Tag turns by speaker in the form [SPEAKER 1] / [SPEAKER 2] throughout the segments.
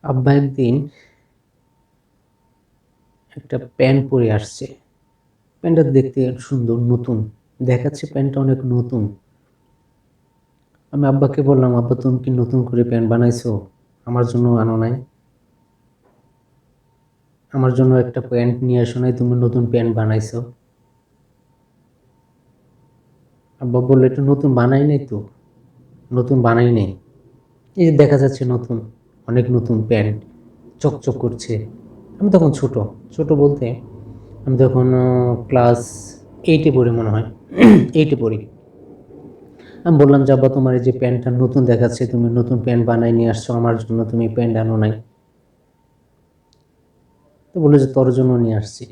[SPEAKER 1] আব্বা একদিন একটা প্যান্ট পরে আসছে। প্যান্টটা দেখতে সুন্দর, নতুন দেখাচ্ছে, প্যান্টটা অনেক নতুন। আমি আব্বাকে বললাম, আব্বা তুমি কি নতুন করে প্যান্ট বানাইছো? আমার জন্য আনো নাই? আমার জন্য একটা প্যান্ট নিয়ে আসো নাই? তুমি নতুন প্যান্ট বানাইছো? আব্বা বললো, এটা নতুন বানাই নাই তো, নতুন বানাই নাই। এই যে দেখা যাচ্ছে নতুন, অনেক নতুন প্যান্ট, চকচক করছে। আমি তখন ছোট, ছোট বলতে আমি তখন ক্লাস 8-এ পড়ি মনে হয়, 8-এ পড়ি। আমি বললাম যে, আব্বা তোমার এই যে প্যান্টটা নতুন দেখাচ্ছে, তুমি নতুন প্যান্ট বানাই নিয়ে আসছো, আমার জন্য তুমি প্যান্ট আনো নাই? তো বললো যে তোর জন্য নিয়ে আসছি।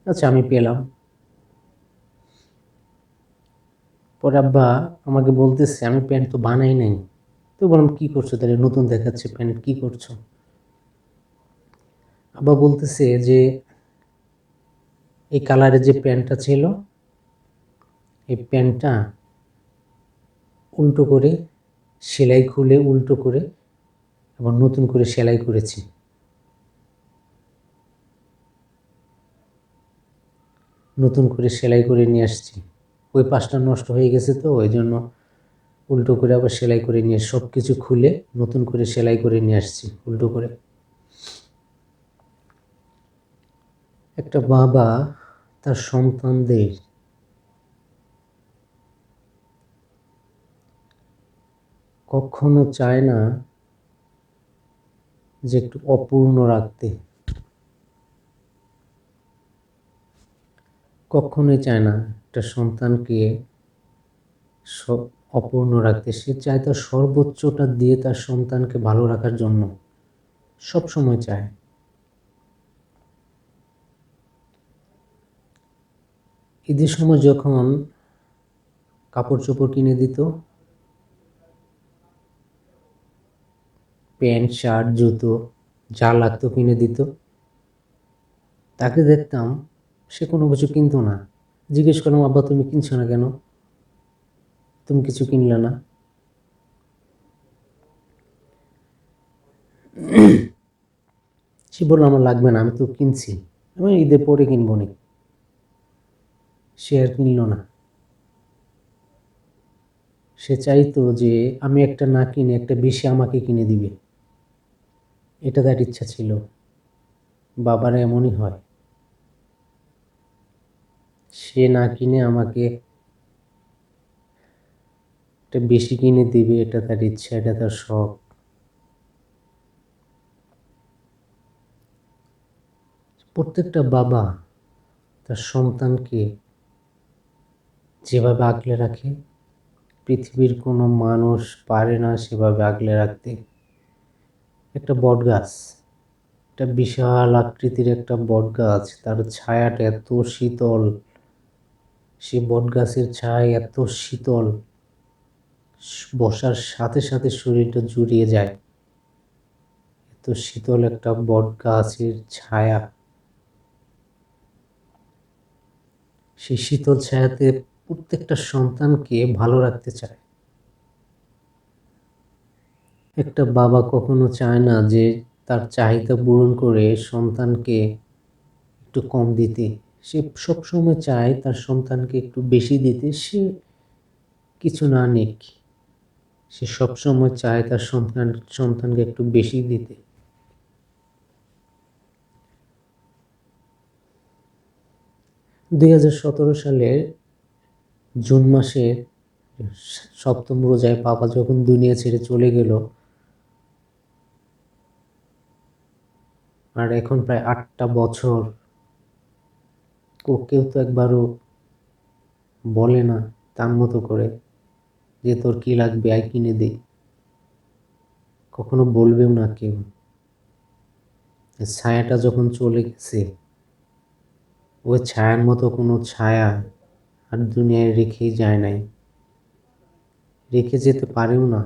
[SPEAKER 1] আচ্ছা, আমি পেলাম। পরে আব্বা আমাকে বলতেছে, আমি প্যান্ট তো বানাই নাই। তো বললাম, কি করছো তাহলে? নতুন দেখাচ্ছে প্যান্ট, কি করছো? আব্বা বলতেছে যে, এই কালারের যে প্যান্টটা ছিল, এই প্যান্টটা উল্টো করে, সেলাই খুলে উল্টো করে আবার নতুন করে সেলাই করেছি। নতুন করে সেলাই করে নিয়ে আসছি। ওই পাশটা নষ্ট হয়ে গেছে, তো ওই জন্য উল্টো করে আবার সেলাই করে নিয়ে, সব কিছু খুলে নতুন করে সেলাই করে নিয়ে আসছি উল্টো করে। একটা বাবা তার সন্তানদের কখনো চায় না যে একটু অপূর্ণ রাখতে, কখনোই চায় না একটা সন্তানকে সব অপূর্ণ রাখতে। সে চায় তার সর্বোচ্চটা দিয়ে তার সন্তানকে ভালো রাখার জন্য, সব সময় চায়। ঈদের সময় যখন কাপড় চোপড় কিনে দিত, প্যান্ট শার্ট জুতো যা লাগতো কিনে দিত, তাকে দেখতাম সে কোনো কিছু কিনতো না। জিজ্ঞেস করলাম, আব্বা তুমি কিনছো না কেন? তুমি কিছু কিনলে না? সে বললো, আমার লাগবে না, আমি তো কিনছি, আমি ঈদের পরে কিনবো নি। সে আর কিনলো না। সে চাইতো যে আমি একটা না কিনে একটা বেশি আমাকে কিনে দিবে, এটা তার ইচ্ছা ছিল। বাবারা এমনই হয়, সে না কিনে আমাকে একটা বেশি কিনে দিবে, এটা তার ইচ্ছা, এটা তার শখ। প্রত্যেকটা বাবা তার সন্তানকে যেভাবে আগলে রাখে, পৃথিবীর কোনো মানুষ পারে না সেভাবে আগলে রাখতে। একটা বট গাছ, একটা বিশাল আকৃতির একটা বট গাছ, তার ছায়াটা এত শীতল, সে বট গাছের ছায়া এত শীতল, বসার সাথে সাথে শরীরটা জুড়িয়ে যায়। এত শীতল একটা বট গাছের ছায়া, সেই শীতল ছায়াতে প্রত্যেকটা সন্তানকে ভালো রাখতে চায়। একটা বাবা কখনো চায় না যে তার চাহিদা পূরণ করে সন্তানকে একটু কম দিতে। সে সবসময় চায় তার সন্তানকে একটু বেশি দিতে। সে কিছু না নিক, সে সবসময় চায় তার সন্তানকে একটু বেশি দিতে। 2017 সালের জুন মাসের 7ম রোজায় বাবা যখন দুনিয়া ছেড়ে চলে গেল, আর এখন প্রায় 8টা বছর, কেউ তো একবারও বলে না তার মতো করে যে তোর কি লাগবে আই কিনে দে। কখনো বলবেও না কেউ। ছায়াটা যখন চলে গেছে, ওই ছায়ার মতো কোনো ছায়া আর দুনিয়ায় রেখেই যায় নাই, রেখে যেতে পারেও না।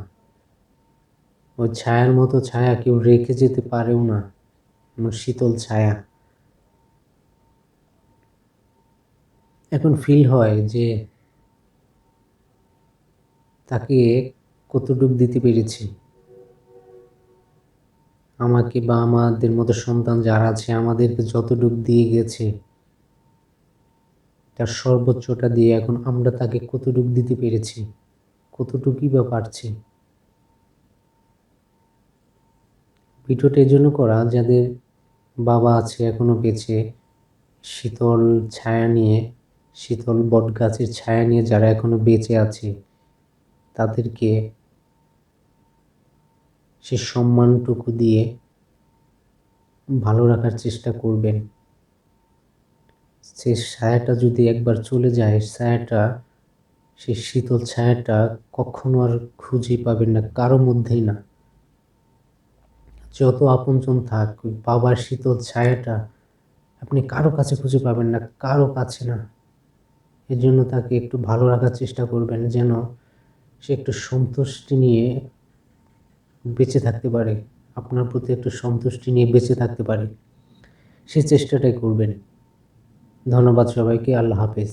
[SPEAKER 1] ওই ছায়ার মতো ছায়া কেউ রেখে যেতে পারেও না, আমার শীতল ছায়া। এখন ফিল হয় যে তাকে কতটুক দিতে পেরেছি। আমাকে বা আমাদের মতো সন্তান যারা আছে আমাদেরকে যতটুকু দিয়ে গেছে তার সর্বোচ্চটা দিয়ে এখন আমরা তাকে কতটুকু দিতে পেরেছি, কতটুকুই বা পারছি। ভিডিওটা এই জন্য করা, যাদের বাবা আছে এখনো বেঁচে, শীতল ছায়া নিয়ে, শীতল বট গাছের ছায়া নিয়ে যারা এখনো বেঁচে আছে, তাদেরকে সে সম্মানটুকু দিয়ে ভালো রাখার চেষ্টা করবেন। সে ছায়াটা যদি একবার চলে যায়, ছায়াটা, সেই শীতল ছায়াটা কখনো আর খুঁজে পাবেন না, কারো মধ্যেই না। যত আপনজন থাক, ওই বাবার শীতল ছায়াটা আপনি কারো কাছে খুঁজে পাবেন না, কারো কাছে না। এর জন্য তাকে একটু ভালো রাখার চেষ্টা করবেন, যেন সে একটু সন্তুষ্টি নিয়ে বেঁচে থাকতে পারে, আপনার প্রতি একটু সন্তুষ্টি নিয়ে বেঁচে থাকতে পারে, সেই চেষ্টাটাই করবেন। ধন্যবাদ সবাইকে। আল্লাহ হাফেজ।